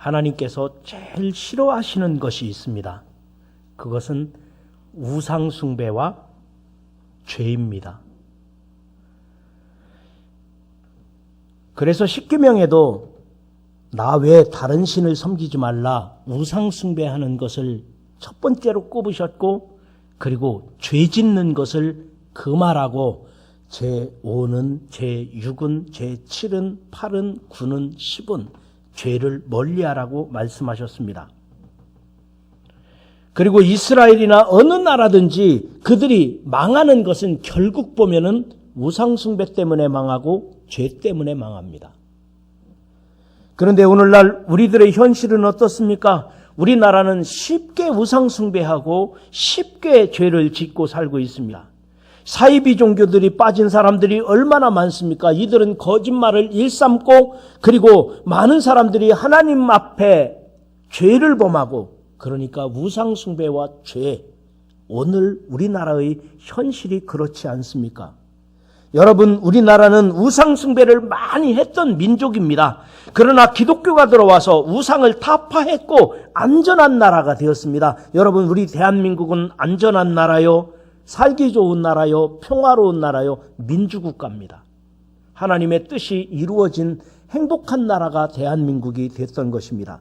하나님께서 제일 싫어하시는 것이 있습니다. 그것은 우상숭배와 죄입니다. 그래서 십계명에도 나 외에 다른 신을 섬기지 말라, 우상숭배하는 것을 첫 번째로 꼽으셨고, 그리고 죄 짓는 것을 금하라고 제5는, 제6은, 제7은, 8은, 9는, 10은 죄를 멀리하라고 말씀하셨습니다. 그리고 이스라엘이나 어느 나라든지 그들이 망하는 것은 결국 보면은 우상숭배 때문에 망하고 죄 때문에 망합니다. 그런데 오늘날 우리들의 현실은 어떻습니까? 우리나라는 쉽게 우상숭배하고 쉽게 죄를 짓고 살고 있습니다. 사이비 종교들이 빠진 사람들이 얼마나 많습니까? 이들은 거짓말을 일삼고, 그리고 많은 사람들이 하나님 앞에 죄를 범하고, 그러니까 우상숭배와 죄, 오늘 우리나라의 현실이 그렇지 않습니까? 여러분, 우리나라는 우상숭배를 많이 했던 민족입니다. 그러나 기독교가 들어와서 우상을 타파했고 안전한 나라가 되었습니다. 여러분, 우리 대한민국은 안전한 나라요, 살기 좋은 나라요, 평화로운 나라요, 민주국가입니다. 하나님의 뜻이 이루어진 행복한 나라가 대한민국이 됐던 것입니다.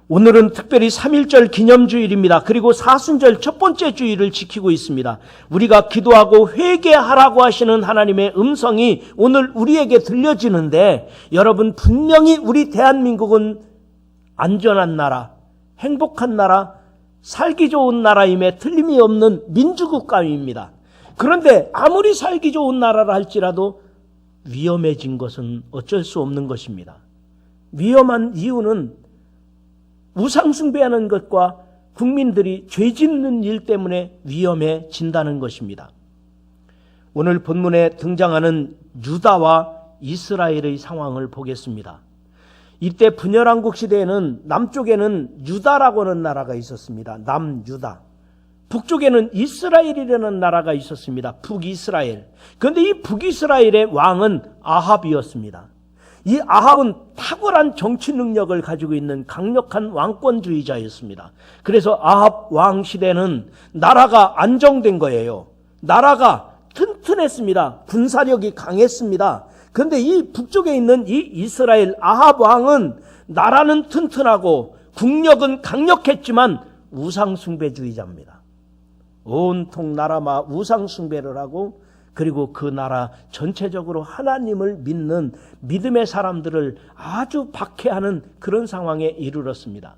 오늘은 특별히 3.1절 기념주일입니다. 그리고 사순절 첫 번째 주일을 지키고 있습니다. 우리가 기도하고 회개하라고 하시는 하나님의 음성이 오늘 우리에게 들려지는데, 여러분, 분명히 우리 대한민국은 안전한 나라, 행복한 나라, 살기 좋은 나라임에 틀림이 없는 민주국가입니다. 그런데 아무리 살기 좋은 나라라 할지라도 위험해진 것은 어쩔 수 없는 것입니다. 위험한 이유는 우상숭배하는 것과 국민들이 죄 짓는 일 때문에 위험해진다는 것입니다. 오늘 본문에 등장하는 유다와 이스라엘의 상황을 보겠습니다. 이때 분열왕국 시대에는 남쪽에는 유다라고 하는 나라가 있었습니다. 남유다. 북쪽에는 이스라엘이라는 나라가 있었습니다. 북이스라엘. 그런데 이 북이스라엘의 왕은 아합이었습니다. 이 아합은 탁월한 정치 능력을 가지고 있는 강력한 왕권주의자였습니다. 그래서 아합 왕 시대는 나라가 안정된 거예요. 나라가 튼튼했습니다. 군사력이 강했습니다. 그런데 이 북쪽에 있는 이 이스라엘 아합 왕은 나라는 튼튼하고 국력은 강력했지만 우상숭배주의자입니다. 온통 나라마 우상숭배를 하고, 그리고 그 나라 전체적으로 하나님을 믿는 믿음의 사람들을 아주 박해하는 그런 상황에 이르렀습니다.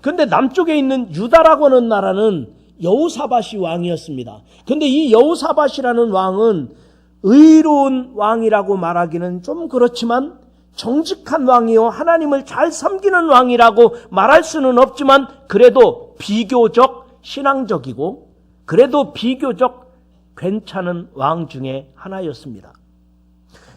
그런데 남쪽에 있는 유다라고 하는 나라는 여호사밧이 왕이었습니다. 그런데 이 여호사밧이라는 왕은 의로운 왕이라고 말하기는 좀 그렇지만, 정직한 왕이요 하나님을 잘 섬기는 왕이라고 말할 수는 없지만, 그래도 비교적 신앙적이고 그래도 비교적 괜찮은 왕 중에 하나였습니다.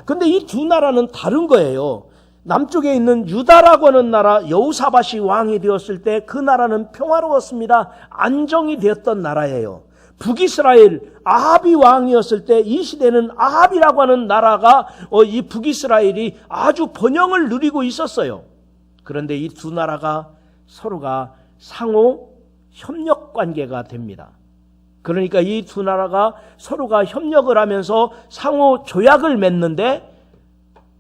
그런데 이 두 나라는 다른 거예요. 남쪽에 있는 유다라고 하는 나라, 여호사밧이 왕이 되었을 때 그 나라는 평화로웠습니다. 안정이 되었던 나라예요. 북이스라엘 아합이 왕이었을 때 이 시대는 아합이라고 하는 나라가 이 북이스라엘이 아주 번영을 누리고 있었어요. 그런데 이 두 나라가 서로가 상호 협력 관계가 됩니다. 그러니까 이 두 나라가 서로가 협력을 하면서 상호 조약을 맺는데,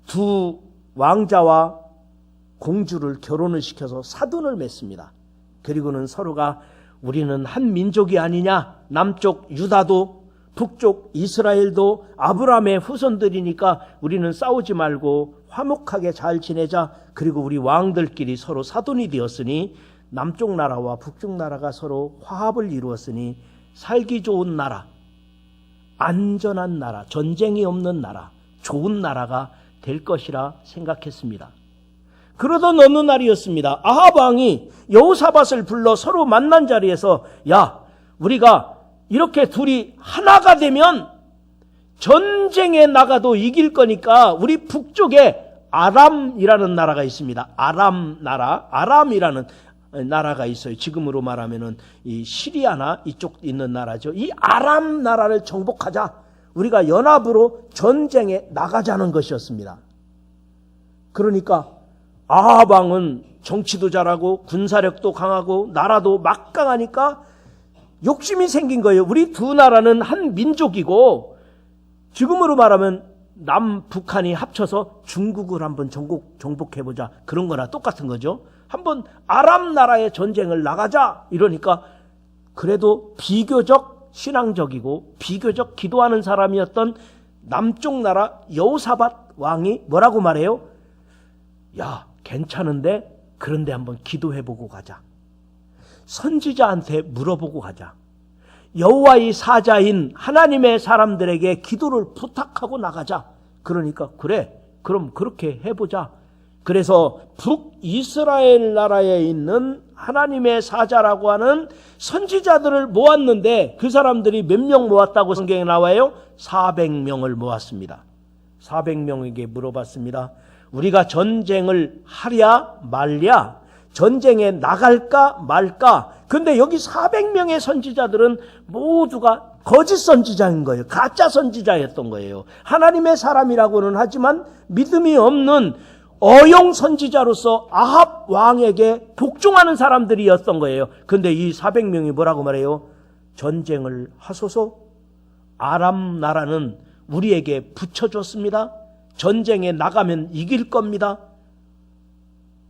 두 왕자와 공주를 결혼을 시켜서 사돈을 맺습니다. 그리고는 서로가 우리는 한 민족이 아니냐, 남쪽 유다도 북쪽 이스라엘도 아브라함의 후손들이니까 우리는 싸우지 말고 화목하게 잘 지내자. 그리고 우리 왕들끼리 서로 사돈이 되었으니 남쪽 나라와 북쪽 나라가 서로 화합을 이루었으니 살기 좋은 나라, 안전한 나라, 전쟁이 없는 나라, 좋은 나라가 될 것이라 생각했습니다. 그러던 어느 날이었습니다. 아합 왕이 여호사밧을 불러 서로 만난 자리에서, 야, 우리가 이렇게 둘이 하나가 되면 전쟁에 나가도 이길 거니까 우리 북쪽에 아람이라는 나라가 있습니다. 아람 나라, 아람이라는 나라가 있어요. 지금으로 말하면은 이 시리아나 이쪽 있는 나라죠. 이 아람 나라를 정복하자. 우리가 연합으로 전쟁에 나가자는 것이었습니다. 그러니까 아합 왕은 정치도 잘하고 군사력도 강하고 나라도 막강하니까 욕심이 생긴 거예요. 우리 두 나라는 한 민족이고 지금으로 말하면 남북한이 합쳐서 중국을 한번 정복해보자, 그런 거나 똑같은 거죠. 한번 아랍 나라의 전쟁을 나가자 이러니까, 그래도 비교적 신앙적이고 비교적 기도하는 사람이었던 남쪽 나라 여호사밧 왕이 뭐라고 말해요? 야, 괜찮은데 그런데 한번 기도해보고 가자. 선지자한테 물어보고 가자. 여호와의 사자인 하나님의 사람들에게 기도를 부탁하고 나가자. 그러니까 그래, 그럼 그렇게 해보자. 그래서 북이스라엘 나라에 있는 하나님의 사자라고 하는 선지자들을 모았는데, 그 사람들이 몇 명 모았다고 성경에 나와요? 400명을 모았습니다. 400명에게 물어봤습니다. 우리가 전쟁을 하랴 말랴, 전쟁에 나갈까 말까. 근데 여기 400명의 선지자들은 모두가 거짓 선지자인 거예요. 가짜 선지자였던 거예요. 하나님의 사람이라고는 하지만 믿음이 없는 어용 선지자로서 아합 왕에게 복종하는 사람들이었던 거예요. 근데 이 400명이 뭐라고 말해요? 전쟁을 하소서. 아람 나라는 우리에게 붙여줬습니다. 전쟁에 나가면 이길 겁니다.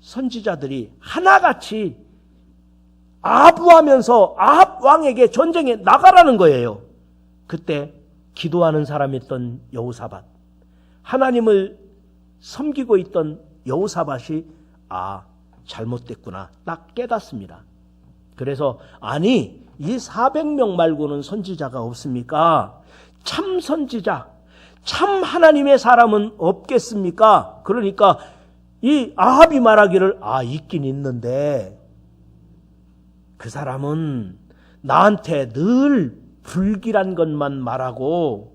선지자들이 하나같이 아부하면서 아합 왕에게 전쟁에 나가라는 거예요. 그때 기도하는 사람이었던 여호사밧, 하나님을 섬기고 있던 여호사밧이 잘못됐구나 딱 깨닫습니다. 그래서 아니, 이 400명 말고는 선지자가 없습니까? 참 선지자, 참 하나님의 사람은 없겠습니까? 그러니까 이 아합이 말하기를 있긴 있는데 그 사람은 나한테 늘 불길한 것만 말하고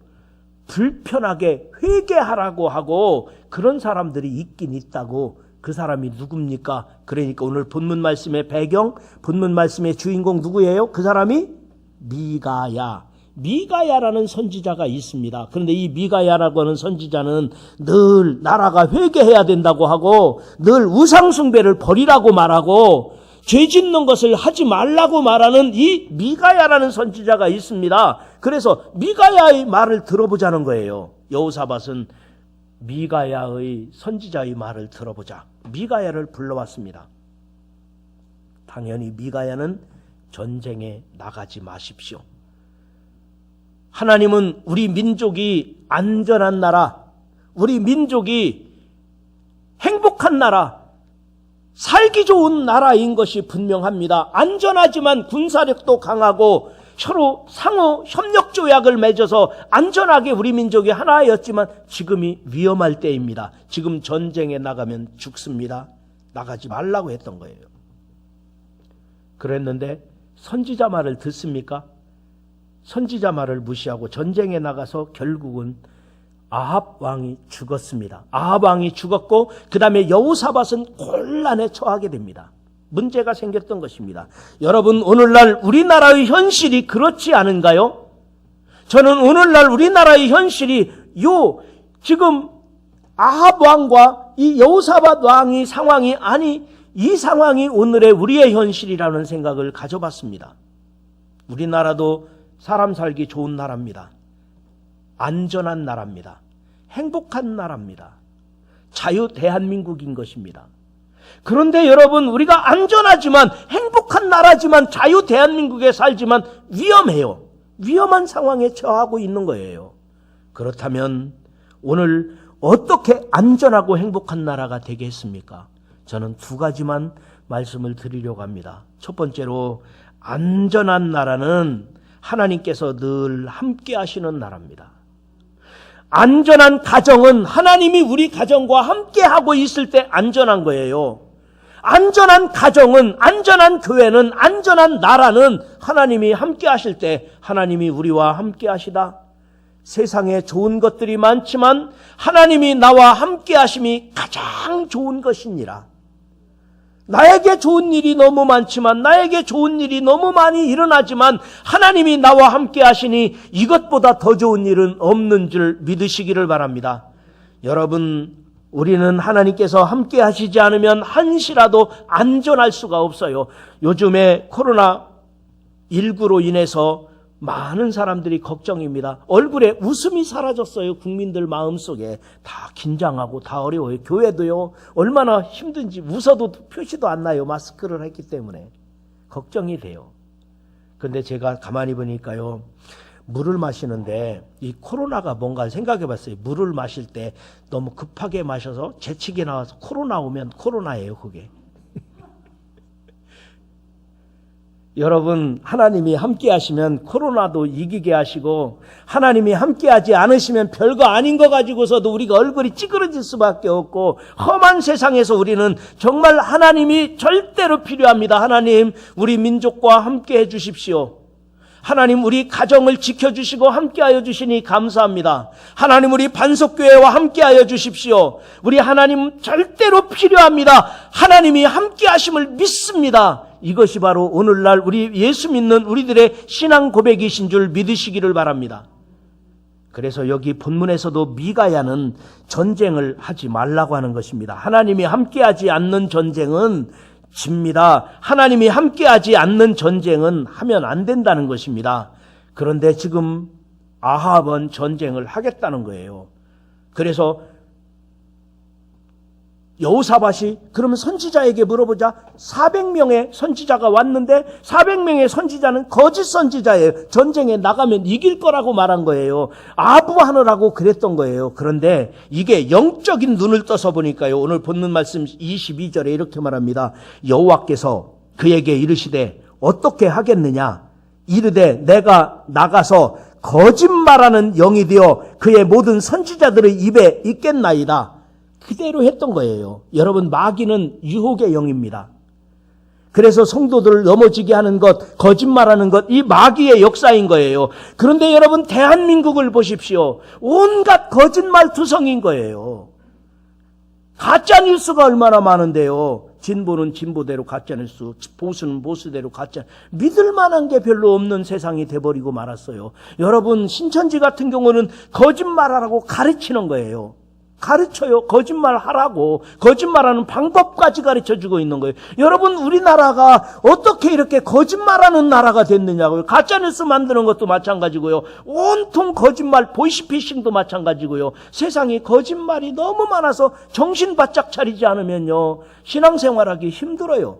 불편하게 회개하라고 하고 그런 사람들이 있긴 있다고. 그 사람이 누굽니까? 그러니까 오늘 본문 말씀의 배경, 본문 말씀의 주인공 누구예요? 그 사람이 미가야라는 선지자가 있습니다. 그런데 이 미가야라고 하는 선지자는 늘 나라가 회개해야 된다고 하고, 늘 우상숭배를 버리라고 말하고, 죄 짓는 것을 하지 말라고 말하는 이 미가야라는 선지자가 있습니다. 그래서 미가야의 말을 들어보자는 거예요. 여호사밧은 미가야의 선지자의 말을 들어보자. 미가야를 불러왔습니다. 당연히 미가야는 전쟁에 나가지 마십시오. 하나님은 우리 민족이 안전한 나라, 우리 민족이 행복한 나라, 살기 좋은 나라인 것이 분명합니다. 안전하지만 군사력도 강하고 서로 상호 협력 조약을 맺어서 안전하게 우리 민족이 하나였지만 지금이 위험할 때입니다. 지금 전쟁에 나가면 죽습니다. 나가지 말라고 했던 거예요. 그랬는데 선지자 말을 듣습니까? 선지자 말을 무시하고 전쟁에 나가서 결국은 아합 왕이 죽었습니다. 아합 왕이 죽었고 그 다음에 여호사밧은 곤란에 처하게 됩니다. 문제가 생겼던 것입니다. 여러분, 오늘날 우리나라의 현실이 그렇지 않은가요? 저는 오늘날 우리나라의 현실이 지금 아합 왕과 이 여호사밧 왕의 상황이 이 상황이 오늘의 우리의 현실이라는 생각을 가져봤습니다. 우리나라도 사람 살기 좋은 나라입니다. 안전한 나라입니다. 행복한 나라입니다. 자유 대한민국인 것입니다. 그런데 여러분, 우리가 안전하지만 행복한 나라지만 자유 대한민국에 살지만 위험해요. 위험한 상황에 처하고 있는 거예요. 그렇다면 오늘 어떻게 안전하고 행복한 나라가 되겠습니까? 저는 두 가지만 말씀을 드리려고 합니다. 첫 번째로, 안전한 나라는 하나님께서 늘 함께 하시는 나라입니다. 안전한 가정은 하나님이 우리 가정과 함께 하고 있을 때 안전한 거예요. 안전한 가정은, 안전한 교회는, 안전한 나라는 하나님이 함께 하실 때 하나님이 우리와 함께 하시다. 세상에 좋은 것들이 많지만 하나님이 나와 함께 하심이 가장 좋은 것이니라. 나에게 좋은 일이 너무 많지만, 나에게 좋은 일이 너무 많이 일어나지만 하나님이 나와 함께 하시니 이것보다 더 좋은 일은 없는 줄 믿으시기를 바랍니다. 여러분, 우리는 하나님께서 함께 하시지 않으면 한시라도 안전할 수가 없어요. 요즘에 코로나19로 인해서 많은 사람들이 걱정입니다. 얼굴에 웃음이 사라졌어요. 국민들 마음속에 다 긴장하고 다 어려워요. 교회도요, 얼마나 힘든지 웃어도 표시도 안 나요. 마스크를 했기 때문에 걱정이 돼요. 근데 제가 가만히 보니까요, 물을 마시는데 이 코로나가 뭔가 생각해 봤어요. 물을 마실 때 너무 급하게 마셔서 재채기 나와서 코로나 오면 코로나예요, 그게. 여러분, 하나님이 함께 하시면 코로나도 이기게 하시고, 하나님이 함께 하지 않으시면 별거 아닌 거 가지고서도 우리가 얼굴이 찌그러질 수밖에 없고, 험한 세상에서 우리는 정말 하나님이 절대로 필요합니다. 하나님, 우리 민족과 함께 해 주십시오. 하나님, 우리 가정을 지켜주시고 함께하여 주시니 감사합니다. 하나님, 우리 반석교회와 함께하여 주십시오. 우리 하나님 절대로 필요합니다. 하나님이 함께하심을 믿습니다. 이것이 바로 오늘날 우리 예수 믿는 우리들의 신앙 고백이신 줄 믿으시기를 바랍니다. 그래서 여기 본문에서도 미가야는 전쟁을 하지 말라고 하는 것입니다. 하나님이 함께하지 않는 전쟁은 집니다. 하나님이 함께하지 않는 전쟁은 하면 안 된다는 것입니다. 그런데 지금 아합은 전쟁을 하겠다는 거예요. 그래서 여호사밧이 그러면 선지자에게 물어보자. 400명의 선지자가 왔는데 400명의 선지자는 거짓 선지자예요. 전쟁에 나가면 이길 거라고 말한 거예요. 아부하느라고 그랬던 거예요. 그런데 이게 영적인 눈을 떠서 보니까요, 오늘 본문 말씀 22절에 이렇게 말합니다. 여호와께서 그에게 이르시되 어떻게 하겠느냐? 이르되 내가 나가서 거짓말하는 영이 되어 그의 모든 선지자들의 입에 있겠나이다. 그대로 했던 거예요. 여러분, 마귀는 유혹의 영입니다. 그래서 성도들을 넘어지게 하는 것, 거짓말하는 것, 이 마귀의 역사인 거예요. 그런데 여러분, 대한민국을 보십시오. 온갖 거짓말 투성인 거예요. 가짜 뉴스가 얼마나 많은데요. 진보는 진보대로 가짜 뉴스, 보수는 보수대로 가짜, 믿을 만한 게 별로 없는 세상이 돼버리고 말았어요. 여러분, 신천지 같은 경우는 거짓말하라고 가르치는 거예요. 가르쳐요. 거짓말하라고. 거짓말하는 방법까지 가르쳐주고 있는 거예요. 여러분, 우리나라가 어떻게 이렇게 거짓말하는 나라가 됐느냐고요. 가짜뉴스 만드는 것도 마찬가지고요. 온통 거짓말, 보이스피싱도 마찬가지고요. 세상에 거짓말이 너무 많아서 정신 바짝 차리지 않으면요, 신앙생활하기 힘들어요.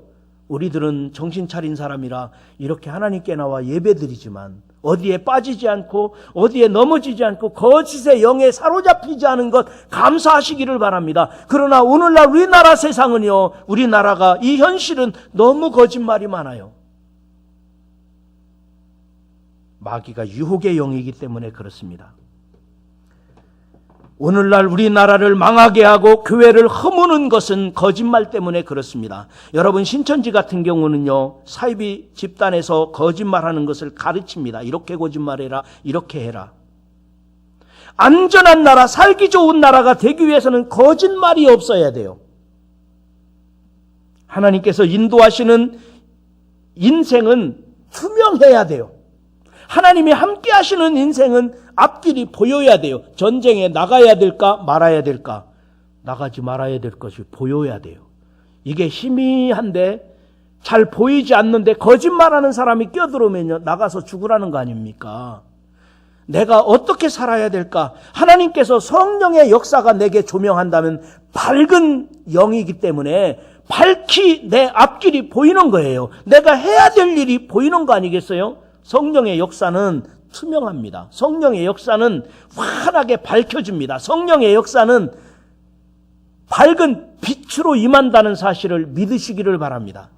우리들은 정신 차린 사람이라 이렇게 하나님께 나와 예배드리지만 어디에 빠지지 않고 어디에 넘어지지 않고 거짓의 영에 사로잡히지 않은 것 감사하시기를 바랍니다. 그러나 오늘날 우리나라 세상은요, 우리나라가 이 현실은 너무 거짓말이 많아요. 마귀가 유혹의 영이기 때문에 그렇습니다. 오늘날 우리나라를 망하게 하고 교회를 허무는 것은 거짓말 때문에 그렇습니다. 여러분, 신천지 같은 경우는요, 사이비 집단에서 거짓말하는 것을 가르칩니다. 이렇게 거짓말해라, 이렇게 해라. 안전한 나라, 살기 좋은 나라가 되기 위해서는 거짓말이 없어야 돼요. 하나님께서 인도하시는 인생은 투명해야 돼요. 하나님이 함께 하시는 인생은 앞길이 보여야 돼요. 전쟁에 나가야 될까 말아야 될까? 나가지 말아야 될 것이 보여야 돼요. 이게 희미한데 잘 보이지 않는데 거짓말하는 사람이 끼어들어오면요, 나가서 죽으라는 거 아닙니까? 내가 어떻게 살아야 될까? 하나님께서 성령의 역사가 내게 조명한다면 밝은 영이기 때문에 밝히 내 앞길이 보이는 거예요. 내가 해야 될 일이 보이는 거 아니겠어요? 성령의 역사는 투명합니다. 성령의 역사는 환하게 밝혀줍니다. 성령의 역사는 밝은 빛으로 임한다는 사실을 믿으시기를 바랍니다.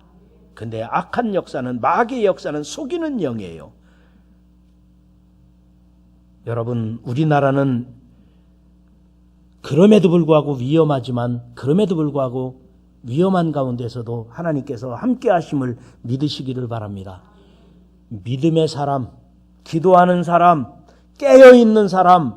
근데 악한 역사는, 마귀의 역사는 속이는 영이에요. 여러분, 우리나라는 그럼에도 불구하고 위험하지만, 그럼에도 불구하고 위험한 가운데서도 하나님께서 함께 하심을 믿으시기를 바랍니다. 믿음의 사람, 기도하는 사람, 깨어있는 사람,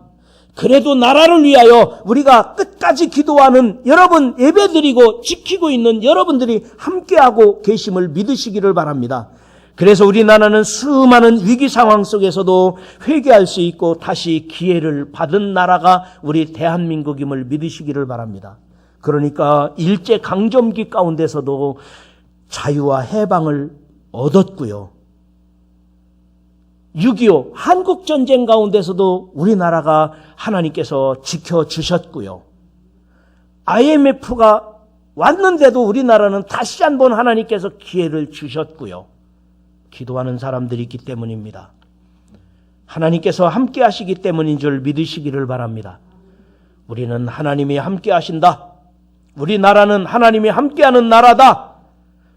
그래도 나라를 위하여 우리가 끝까지 기도하는 여러분, 예배드리고 지키고 있는 여러분들이 함께하고 계심을 믿으시기를 바랍니다. 그래서 우리나라는 수많은 위기 상황 속에서도 회개할 수 있고 다시 기회를 받은 나라가 우리 대한민국임을 믿으시기를 바랍니다. 그러니까 일제 강점기 가운데서도 자유와 해방을 얻었고요. 6.25 한국전쟁 가운데서도 우리나라가 하나님께서 지켜주셨고요. IMF가 왔는데도 우리나라는 다시 한번 하나님께서 기회를 주셨고요. 기도하는 사람들이 있기 때문입니다. 하나님께서 함께 하시기 때문인 줄 믿으시기를 바랍니다. 우리는 하나님이 함께 하신다. 우리나라는 하나님이 함께하는 나라다.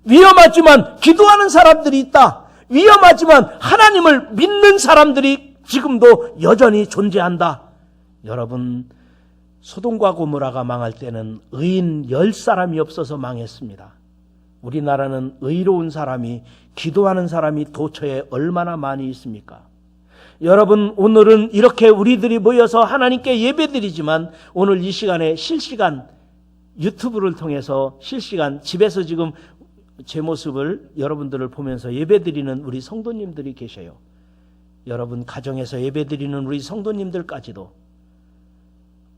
위험하지만 기도하는 사람들이 있다. 위험하지만 하나님을 믿는 사람들이 지금도 여전히 존재한다. 여러분, 소돔과 고모라가 망할 때는 의인 10사람이 없어서 망했습니다. 우리나라는 의로운 사람이, 기도하는 사람이 도처에 얼마나 많이 있습니까? 여러분, 오늘은 이렇게 우리들이 모여서 하나님께 예배드리지만 오늘 이 시간에 실시간 유튜브를 통해서 실시간 집에서 지금 제 모습을 여러분들을 보면서 예배드리는 우리 성도님들이 계셔요. 여러분 가정에서 예배드리는 우리 성도님들까지도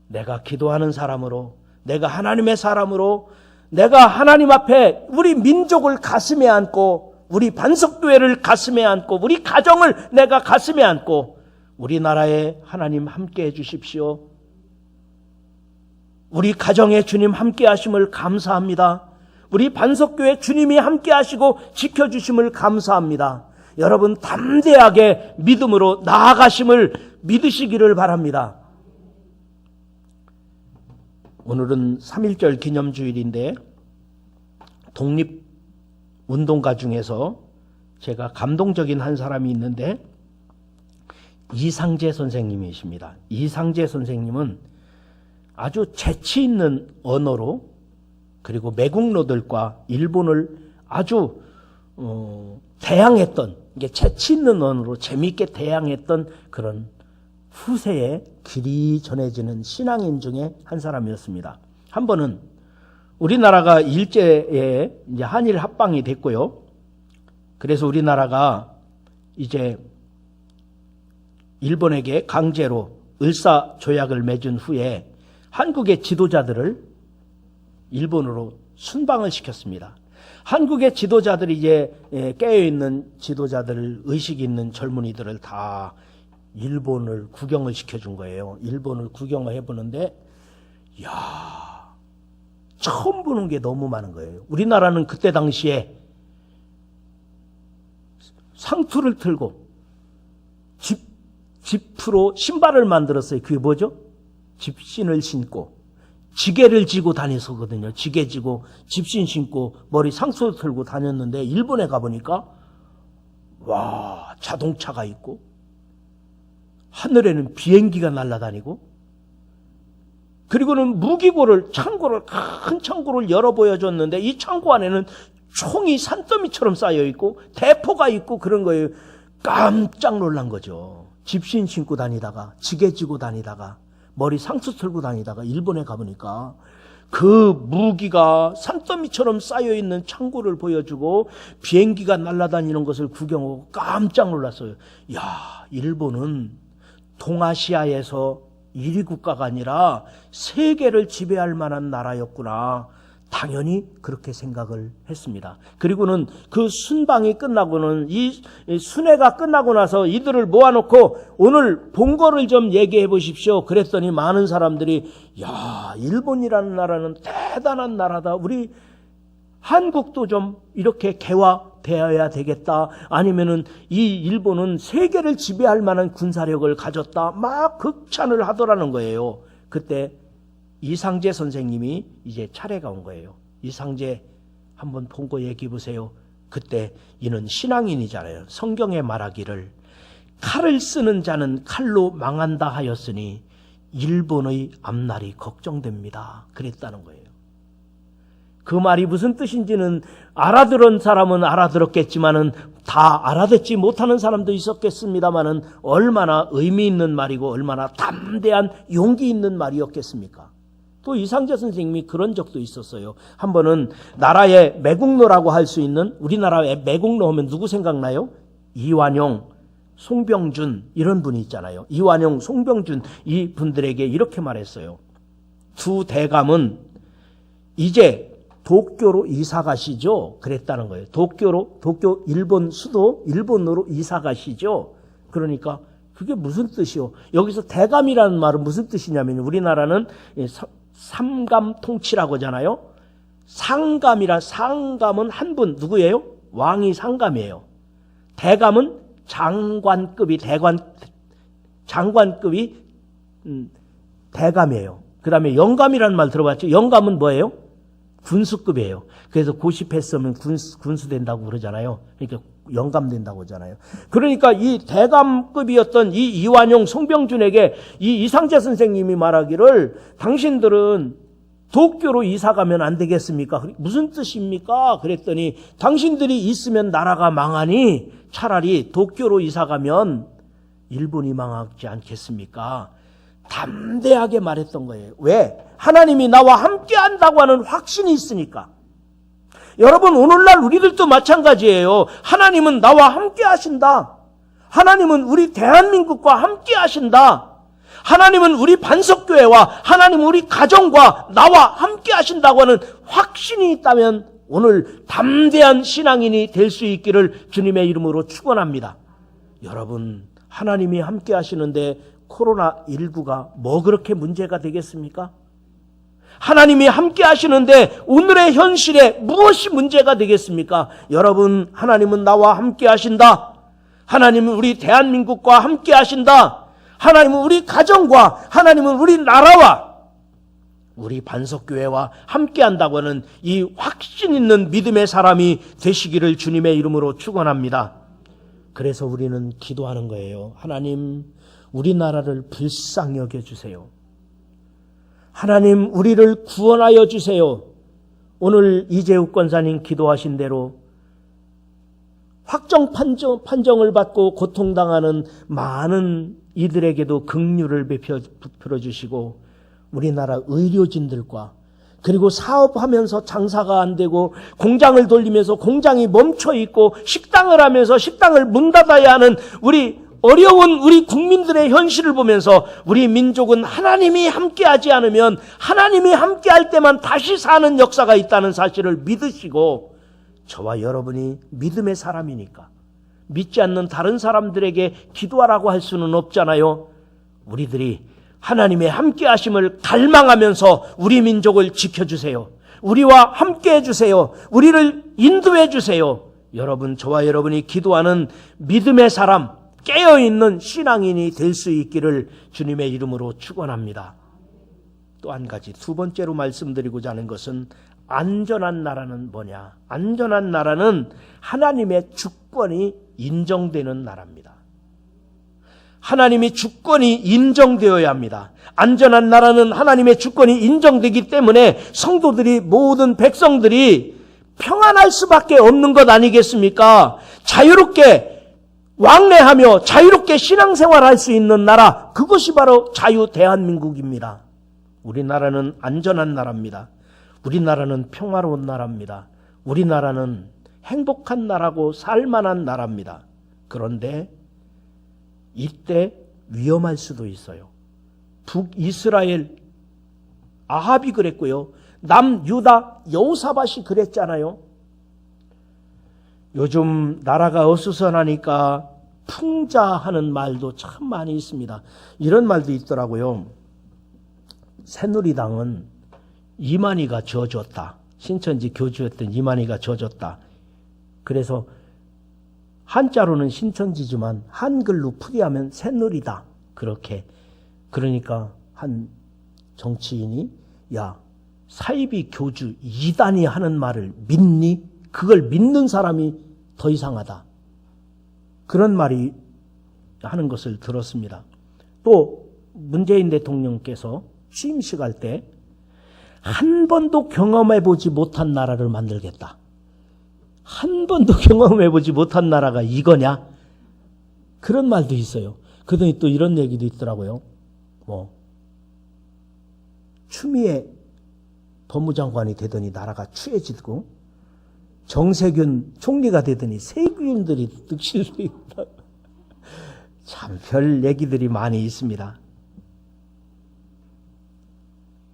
내가 기도하는 사람으로, 내가 하나님의 사람으로, 내가 하나님 앞에 우리 민족을 가슴에 안고, 우리 반석교회를 가슴에 안고, 우리 가정을 내가 가슴에 안고, 우리나라에 하나님 함께 해주십시오. 우리 가정에 주님 함께 하심을 감사합니다. 우리 반석교회 주님이 함께 하시고 지켜주심을 감사합니다. 여러분 담대하게 믿음으로 나아가심을 믿으시기를 바랍니다. 오늘은 3.1절 기념주일인데 독립운동가 중에서 제가 감동적인 한 사람이 있는데 이상재 선생님이십니다. 이상재 선생님은 아주 재치 있는 언어로 그리고 매국노들과 일본을 아주 대항했던, 이게 재치 있는 언어로 재미있게 대항했던 그런 후세에 길이 전해지는 신앙인 중에 한 사람이었습니다. 한 번은 우리나라가 일제에 이제 한일 합방이 됐고요. 그래서 우리나라가 이제 일본에게 강제로 을사조약을 맺은 후에 한국의 지도자들을 일본으로 순방을 시켰습니다. 한국의 지도자들이 이제 깨어있는 지도자들, 의식 있는 젊은이들을 다 일본을 구경을 시켜준 거예요. 일본을 구경을 해보는데 이야, 처음 보는 게 너무 많은 거예요. 우리나라는 그때 당시에 상투를 틀고 집으로 신발을 만들었어요. 그게 뭐죠? 집신을 신고 지게를 지고 다녔었거든요. 지게 지고 집신 신고 머리 상투를 틀고 다녔는데 일본에 가보니까 와, 자동차가 있고 하늘에는 비행기가 날아다니고 그리고는 무기고를 큰 창고를 열어 보여줬는데 이 창고 안에는 총이 산더미처럼 쌓여 있고 대포가 있고 그런 거예요. 깜짝 놀란 거죠. 집신 신고 다니다가 지게 지고 다니다가 머리 상투 틀고 다니다가 일본에 가보니까 그 무기가 산더미처럼 쌓여있는 창고를 보여주고 비행기가 날아다니는 것을 구경하고 깜짝 놀랐어요. 야, 일본은 동아시아에서 1위 국가가 아니라 세계를 지배할 만한 나라였구나. 당연히 그렇게 생각을 했습니다. 그리고는 그 순방이 끝나고는 이 순회가 끝나고 나서 이들을 모아놓고 오늘 본 거를 좀 얘기해 보십시오. 그랬더니 많은 사람들이 야, 일본이라는 나라는 대단한 나라다. 우리 한국도 좀 이렇게 개화되어야 되겠다. 아니면은 이 일본은 세계를 지배할 만한 군사력을 가졌다. 막 극찬을 하더라는 거예요. 그때 이상재 선생님이 이제 차례가 온 거예요. 이상재 한번 본 거 얘기해 보세요. 그때 이는 신앙인이잖아요. 성경에 말하기를 칼을 쓰는 자는 칼로 망한다 하였으니 일본의 앞날이 걱정됩니다. 그랬다는 거예요. 그 말이 무슨 뜻인지는 알아들은 사람은 알아들었겠지만은 다 알아듣지 못하는 사람도 있었겠습니다만은 얼마나 의미 있는 말이고 얼마나 담대한 용기 있는 말이었겠습니까? 또 이상재 선생님이 그런 적도 있었어요. 한 번은 나라의 매국노라고 할 수 있는, 우리나라의 매국노 하면 누구 생각나요? 이완용, 송병준 이런 분이 있잖아요. 이완용, 송병준 이 분들에게 이렇게 말했어요. 두 대감은 이제 도쿄로 이사 가시죠. 그랬다는 거예요. 도쿄 일본 수도 일본으로 이사 가시죠. 그러니까 그게 무슨 뜻이요? 여기서 대감이라는 말은 무슨 뜻이냐면 우리나라는 삼감 통치라고 하잖아요. 상감은 한 분 누구예요? 왕이 상감이에요. 대감은 장관급이 대감이에요. 그 다음에 영감이라는 말 들어봤죠? 영감은 뭐예요? 군수급이에요. 그래서 고시패스면 군수 된다고 그러잖아요. 그러니까 영감 된다고 하잖아요. 그러니까 이 대감급이었던 이 이완용 송병준에게 이 이상재 선생님이 말하기를 당신들은 도쿄로 이사 가면 안 되겠습니까? 무슨 뜻입니까? 그랬더니 당신들이 있으면 나라가 망하니 차라리 도쿄로 이사 가면 일본이 망하지 않겠습니까? 담대하게 말했던 거예요. 왜? 하나님이 나와 함께 한다고 하는 확신이 있으니까. 여러분, 오늘날 우리들도 마찬가지예요. 하나님은 나와 함께 하신다. 하나님은 우리 대한민국과 함께 하신다. 하나님은 우리 반석교회와 하나님은 우리 가정과 나와 함께 하신다고 하는 확신이 있다면 오늘 담대한 신앙인이 될 수 있기를 주님의 이름으로 축원합니다. 여러분, 하나님이 함께 하시는데 코로나19가 뭐 그렇게 문제가 되겠습니까? 하나님이 함께 하시는데 오늘의 현실에 무엇이 문제가 되겠습니까? 여러분, 하나님은 나와 함께 하신다. 하나님은 우리 대한민국과 함께 하신다. 하나님은 우리 가정과 하나님은 우리 나라와 우리 반석교회와 함께 한다고 하는 이 확신 있는 믿음의 사람이 되시기를 주님의 이름으로 축원합니다. 그래서 우리는 기도하는 거예요. 하나님, 우리나라를 불쌍히 여겨주세요. 하나님, 우리를 구원하여 주세요. 오늘 이재욱 권사님 기도하신 대로 확정 판정을 받고 고통당하는 많은 이들에게도 긍휼을 베풀어 주시고 우리나라 의료진들과 그리고 사업하면서 장사가 안 되고 공장을 돌리면서 공장이 멈춰 있고 식당을 하면서 식당을 문 닫아야 하는 우리 어려운 우리 국민들의 현실을 보면서 우리 민족은 하나님이 함께하지 않으면 하나님이 함께할 때만 다시 사는 역사가 있다는 사실을 믿으시고 저와 여러분이 믿음의 사람이니까 믿지 않는 다른 사람들에게 기도하라고 할 수는 없잖아요. 우리들이 하나님의 함께하심을 갈망하면서 우리 민족을 지켜주세요. 우리와 함께해 주세요. 우리를 인도해 주세요. 여러분, 저와 여러분이 기도하는 믿음의 사람, 깨어있는 신앙인이 될 수 있기를 주님의 이름으로 축원합니다. 또 한 가지, 두 번째로 말씀드리고자 하는 것은 안전한 나라는 뭐냐? 안전한 나라는 하나님의 주권이 인정되는 나라입니다. 하나님의 주권이 인정되어야 합니다. 안전한 나라는 하나님의 주권이 인정되기 때문에 성도들이, 모든 백성들이 평안할 수밖에 없는 것 아니겠습니까? 자유롭게 왕래하며 자유롭게 신앙생활할 수 있는 나라, 그것이 바로 자유 대한민국입니다. 우리나라는 안전한 나라입니다. 우리나라는 평화로운 나라입니다. 우리나라는 행복한 나라고 살만한 나라입니다. 그런데 이때 위험할 수도 있어요. 북이스라엘 아합이 그랬고요. 남유다 여호사밧이 그랬잖아요. 요즘 나라가 어수선하니까 풍자하는 말도 참 많이 있습니다. 이런 말도 있더라고요. 새누리당은 이만희가 져줬다. 신천지 교주였던 이만희가 져줬다. 그래서 한자로는 신천지지만 한글로 풀이하면 새누리다. 그렇게. 그러니까 한 정치인이 야, 사이비 교주 이단이 하는 말을 믿니? 그걸 믿는 사람이 더 이상하다. 그런 말이 하는 것을 들었습니다. 또 문재인 대통령께서 취임식 할 때 한 번도 경험해보지 못한 나라를 만들겠다. 한 번도 경험해보지 못한 나라가 이거냐? 그런 말도 있어요. 그러더니 또 이런 얘기도 있더라고요. 추미애 법무장관이 되더니 나라가 추해지고 정세균 총리가 되더니 세균들이 득실 수 있다. 참 별 얘기들이 많이 있습니다.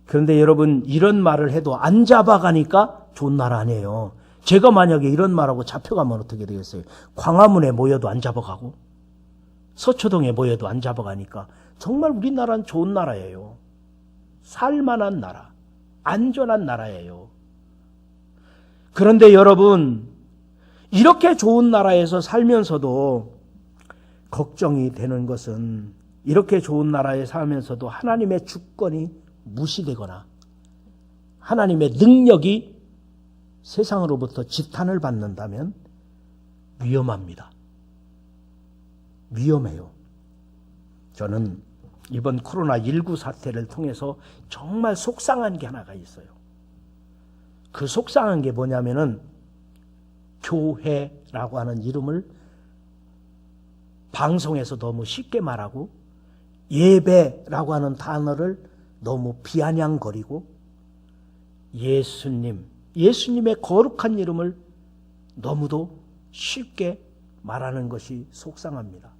그런데 여러분, 이런 말을 해도 안 잡아가니까 좋은 나라 아니에요. 제가 만약에 이런 말하고 잡혀가면 어떻게 되겠어요? 광화문에 모여도 안 잡아가고 서초동에 모여도 안 잡아가니까 정말 우리나라는 좋은 나라예요. 살만한 나라, 안전한 나라예요. 그런데 여러분, 이렇게 좋은 나라에서 살면서도 걱정이 되는 것은, 이렇게 좋은 나라에 살면서도 하나님의 주권이 무시되거나 하나님의 능력이 세상으로부터 지탄을 받는다면 위험합니다. 위험해요. 저는 이번 코로나19 사태를 통해서 정말 속상한 게 하나가 있어요. 그 속상한 게 뭐냐면은 교회라고 하는 이름을 방송에서 너무 쉽게 말하고 예배라고 하는 단어를 너무 비아냥거리고 예수님의 거룩한 이름을 너무도 쉽게 말하는 것이 속상합니다.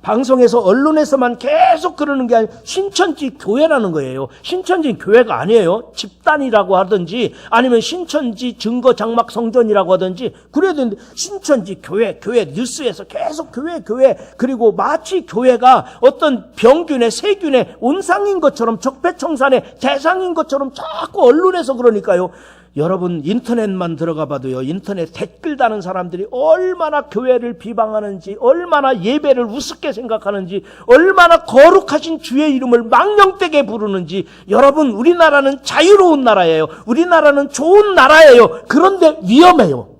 방송에서 언론에서만 계속 그러는 게 아니라 신천지 교회라는 거예요. 신천지 교회가 아니에요. 집단이라고 하든지 아니면 신천지 증거 장막 성전이라고 하든지 그래야 되는데 신천지 교회 뉴스에서 계속 교회 그리고 마치 교회가 어떤 병균의 세균의 온상인 것처럼 적폐청산의 대상인 것처럼 자꾸 언론에서 그러니까요. 여러분 인터넷만 들어가 봐도요. 인터넷 댓글 다는 사람들이 얼마나 교회를 비방하는지, 얼마나 예배를 우습게 생각하는지, 얼마나 거룩하신 주의 이름을 망령되게 부르는지. 여러분, 우리나라는 자유로운 나라예요. 우리나라는 좋은 나라예요. 그런데 위험해요.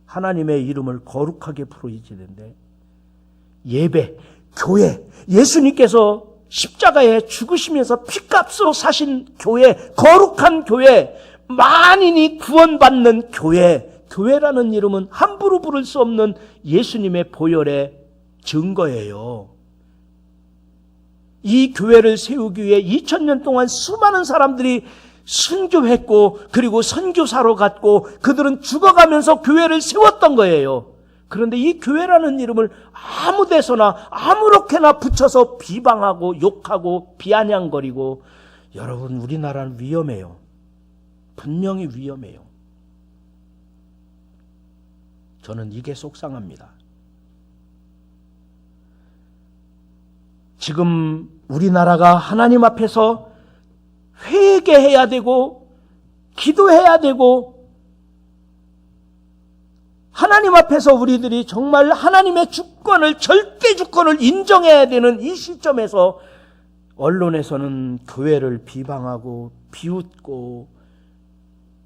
하나님의 이름을 거룩하게 부르시는데 예배, 교회, 예수님께서 십자가에 죽으시면서 피값으로 사신 교회, 거룩한 교회, 만인이 구원받는 교회라는 이름은 함부로 부를 수 없는 예수님의 보혈의 증거예요. 이 교회를 세우기 위해 2000년 동안 수많은 사람들이 순교했고 그리고 선교사로 갔고 그들은 죽어가면서 교회를 세웠던 거예요. 그런데 이 교회라는 이름을 아무 데서나 아무렇게나 붙여서 비방하고 욕하고 비아냥거리고, 여러분, 우리나라는 위험해요. 분명히 위험해요. 저는 이게 속상합니다. 지금 우리나라가 하나님 앞에서 회개해야 되고 기도해야 되고 하나님 앞에서 우리들이 정말 하나님의 주권을, 절대 주권을 인정해야 되는 이 시점에서 언론에서는 교회를 비방하고 비웃고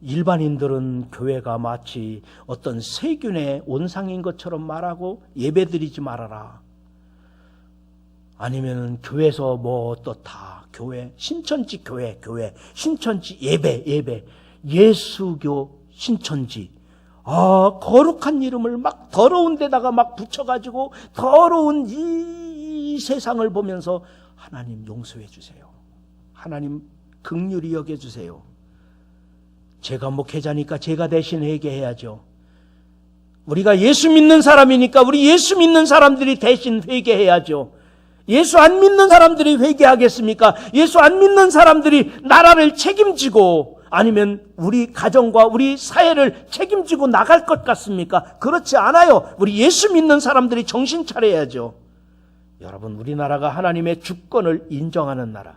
일반인들은 교회가 마치 어떤 세균의 온상인 것처럼 말하고 예배드리지 말아라. 아니면은 교회에서 뭐 어떻다. 교회, 신천지 교회, 신천지 예배, 예수교 신천지. 거룩한 이름을 막 더러운 데다가 막 붙여가지고 더러운 이 세상을 보면서 하나님 용서해 주세요. 하나님 긍휼히 여겨주세요. 제가 목회자니까 제가 대신 회개해야죠. 우리가 예수 믿는 사람이니까 우리 예수 믿는 사람들이 대신 회개해야죠. 예수 안 믿는 사람들이 회개하겠습니까? 예수 안 믿는 사람들이 나라를 책임지고 아니면 우리 가정과 우리 사회를 책임지고 나갈 것 같습니까? 그렇지 않아요. 우리 예수 믿는 사람들이 정신 차려야죠. 여러분, 우리나라가 하나님의 주권을 인정하는 나라,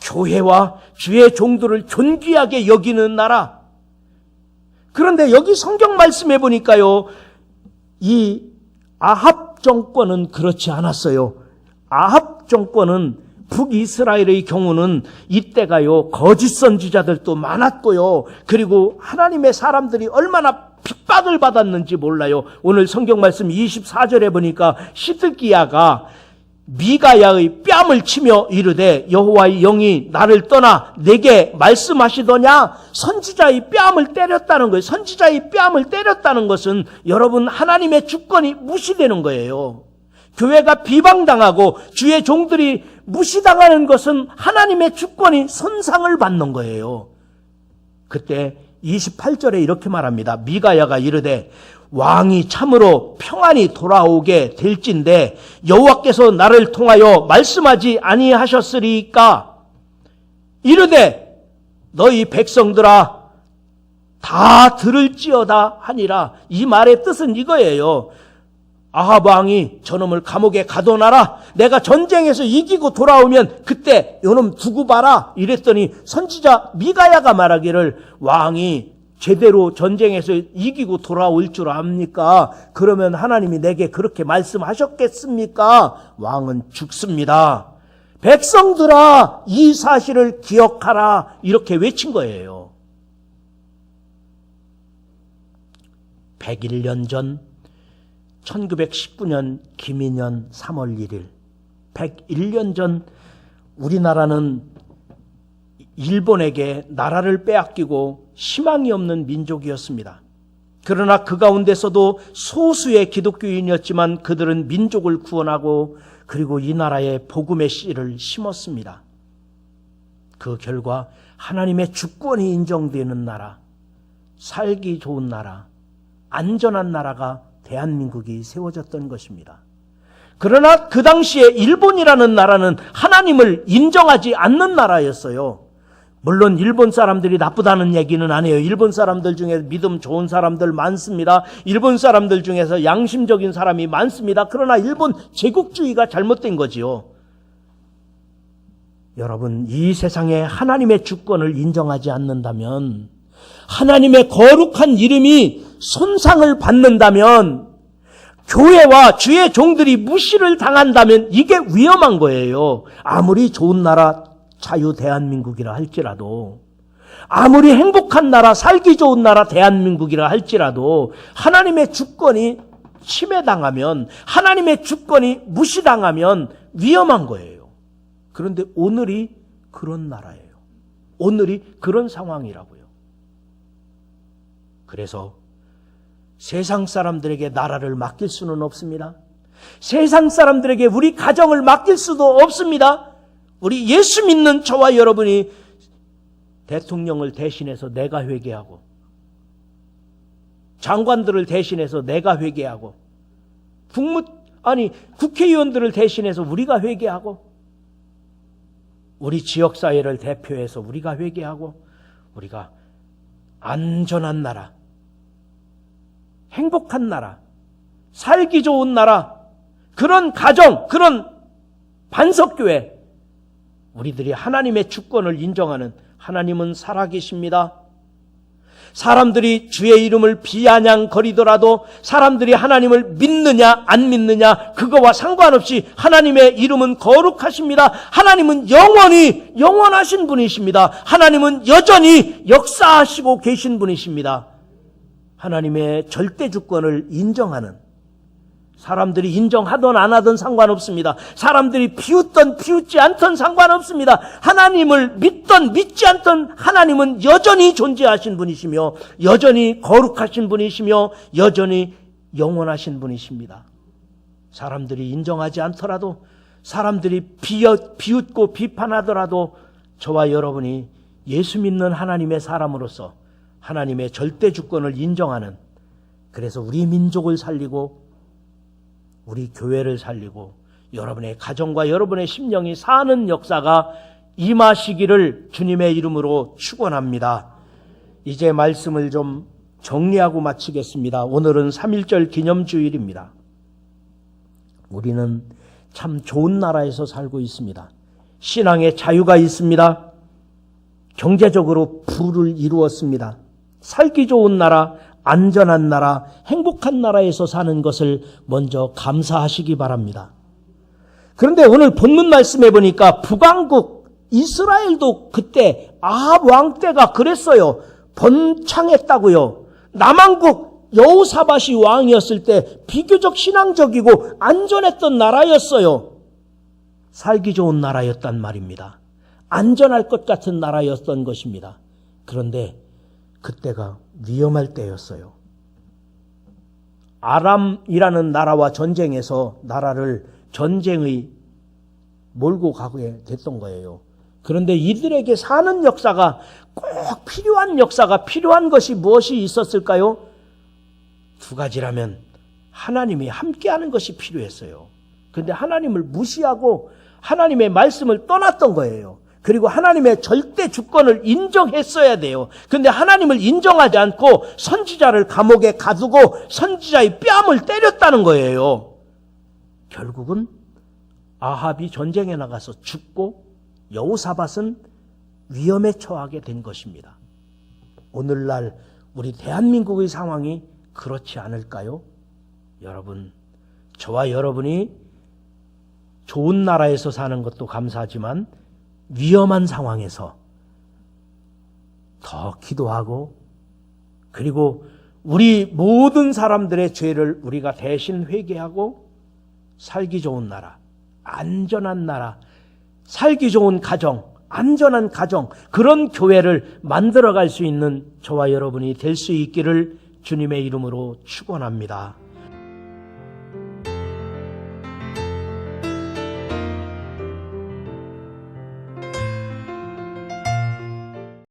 교회와 주의 종들을 존귀하게 여기는 나라. 그런데 여기 성경 말씀해 보니까요, 이 아합 정권은 그렇지 않았어요. 아합 정권은 북이스라엘의 경우는 이때가요, 거짓 선지자들도 많았고요. 그리고 하나님의 사람들이 얼마나 핍박을 받았는지 몰라요. 오늘 성경 말씀 24절에 보니까 시드기야가 미가야의 뺨을 치며 이르되 여호와의 영이 나를 떠나 내게 말씀하시더냐. 선지자의 뺨을 때렸다는 거예요. 선지자의 뺨을 때렸다는 것은 여러분, 하나님의 주권이 무시되는 거예요. 교회가 비방당하고 주의 종들이 무시당하는 것은 하나님의 주권이 손상을 받는 거예요. 그때 28절에 이렇게 말합니다. 미가야가 이르되 왕이 참으로 평안히 돌아오게 될진데 여호와께서 나를 통하여 말씀하지 아니하셨으리까 이르되 너희 백성들아 다 들을지어다 하니라. 이 말의 뜻은 이거예요. 아합 왕이 저놈을 감옥에 가둬놔라. 내가 전쟁에서 이기고 돌아오면 그때 요놈 두고 봐라. 이랬더니 선지자 미가야가 말하기를 왕이 제대로 전쟁에서 이기고 돌아올 줄 압니까? 그러면 하나님이 내게 그렇게 말씀하셨겠습니까? 왕은 죽습니다. 백성들아 이 사실을 기억하라. 이렇게 외친 거예요. 101년 전 1919년 김인년 3월 1일 101년 전 우리나라는 일본에게 나라를 빼앗기고 희망이 없는 민족이었습니다. 그러나 그 가운데서도 소수의 기독교인이었지만 그들은 민족을 구원하고 그리고 이 나라에 복음의 씨를 심었습니다. 그 결과 하나님의 주권이 인정되는 나라, 살기 좋은 나라, 안전한 나라가 대한민국이 세워졌던 것입니다. 그러나 그 당시에 일본이라는 나라는 하나님을 인정하지 않는 나라였어요. 물론 일본 사람들이 나쁘다는 얘기는 아니에요. 일본 사람들 중에 믿음 좋은 사람들 많습니다. 일본 사람들 중에서 양심적인 사람이 많습니다. 그러나 일본 제국주의가 잘못된 거지요. 여러분, 이 세상에 하나님의 주권을 인정하지 않는다면, 하나님의 거룩한 이름이 손상을 받는다면, 교회와 주의 종들이 무시를 당한다면 이게 위험한 거예요. 아무리 좋은 나라 자유 대한민국이라 할지라도, 아무리 행복한 나라, 살기 좋은 나라 대한민국이라 할지라도 하나님의 주권이 침해당하면, 하나님의 주권이 무시당하면 위험한 거예요. 그런데 오늘이 그런 나라예요. 오늘이 그런 상황이라고요. 그래서 세상 사람들에게 나라를 맡길 수는 없습니다. 세상 사람들에게 우리 가정을 맡길 수도 없습니다. 우리 예수 믿는 저와 여러분이 대통령을 대신해서 내가 회개하고, 장관들을 대신해서 내가 회개하고, 국회의원들을 대신해서 우리가 회개하고, 우리 지역사회를 대표해서 우리가 회개하고, 우리가 안전한 나라, 행복한 나라, 살기 좋은 나라, 그런 가정, 그런 반석교회, 우리들이 하나님의 주권을 인정하는, 하나님은 살아계십니다. 사람들이 주의 이름을 비아냥거리더라도, 사람들이 하나님을 믿느냐 안 믿느냐 그거와 상관없이 하나님의 이름은 거룩하십니다. 하나님은 영원하신 분이십니다. 하나님은 여전히 역사하시고 계신 분이십니다. 하나님의 절대 주권을 인정하는, 사람들이 인정하든 안 하든 상관없습니다. 사람들이 비웃든 비웃지 않든 상관없습니다. 하나님을 믿든 믿지 않든 하나님은 여전히 존재하신 분이시며, 여전히 거룩하신 분이시며, 여전히 영원하신 분이십니다. 사람들이 인정하지 않더라도, 사람들이 비웃고 비판하더라도 저와 여러분이 예수 믿는 하나님의 사람으로서 하나님의 절대 주권을 인정하는, 그래서 우리 민족을 살리고 우리 교회를 살리고 여러분의 가정과 여러분의 심령이 사는 역사가 임하시기를 주님의 이름으로 축원합니다. 이제 말씀을 좀 정리하고 마치겠습니다. 오늘은 3.1절 기념주일입니다. 우리는 참 좋은 나라에서 살고 있습니다. 신앙의 자유가 있습니다. 경제적으로 부를 이루었습니다. 살기 좋은 나라, 안전한 나라, 행복한 나라에서 사는 것을 먼저 감사하시기 바랍니다. 그런데 오늘 본문 말씀해 보니까 북왕국 이스라엘도 그때 아합 왕 때가 그랬어요. 번창했다고요. 남왕국 여호사밧이 왕이었을 때 비교적 신앙적이고 안전했던 나라였어요. 살기 좋은 나라였단 말입니다. 안전할 것 같은 나라였던 것입니다. 그런데 그때가 위험할 때였어요. 아람이라는 나라와 전쟁에서 나라를 전쟁의 몰고 가게 됐던 거예요. 그런데 이들에게 사는 역사가 꼭 필요한 것이 무엇이 있었을까요? 두 가지라면 하나님이 함께하는 것이 필요했어요. 근데 하나님을 무시하고 하나님의 말씀을 떠났던 거예요. 그리고 하나님의 절대 주권을 인정했어야 돼요. 근데 하나님을 인정하지 않고 선지자를 감옥에 가두고 선지자의 뺨을 때렸다는 거예요. 결국은 아합이 전쟁에 나가서 죽고 여호사밧은 위험에 처하게 된 것입니다. 오늘날 우리 대한민국의 상황이 그렇지 않을까요? 여러분, 저와 여러분이 좋은 나라에서 사는 것도 감사하지만 위험한 상황에서 더 기도하고, 그리고 우리 모든 사람들의 죄를 우리가 대신 회개하고 살기 좋은 나라, 안전한 나라, 살기 좋은 가정, 안전한 가정, 그런 교회를 만들어갈 수 있는 저와 여러분이 될 수 있기를 주님의 이름으로 축원합니다.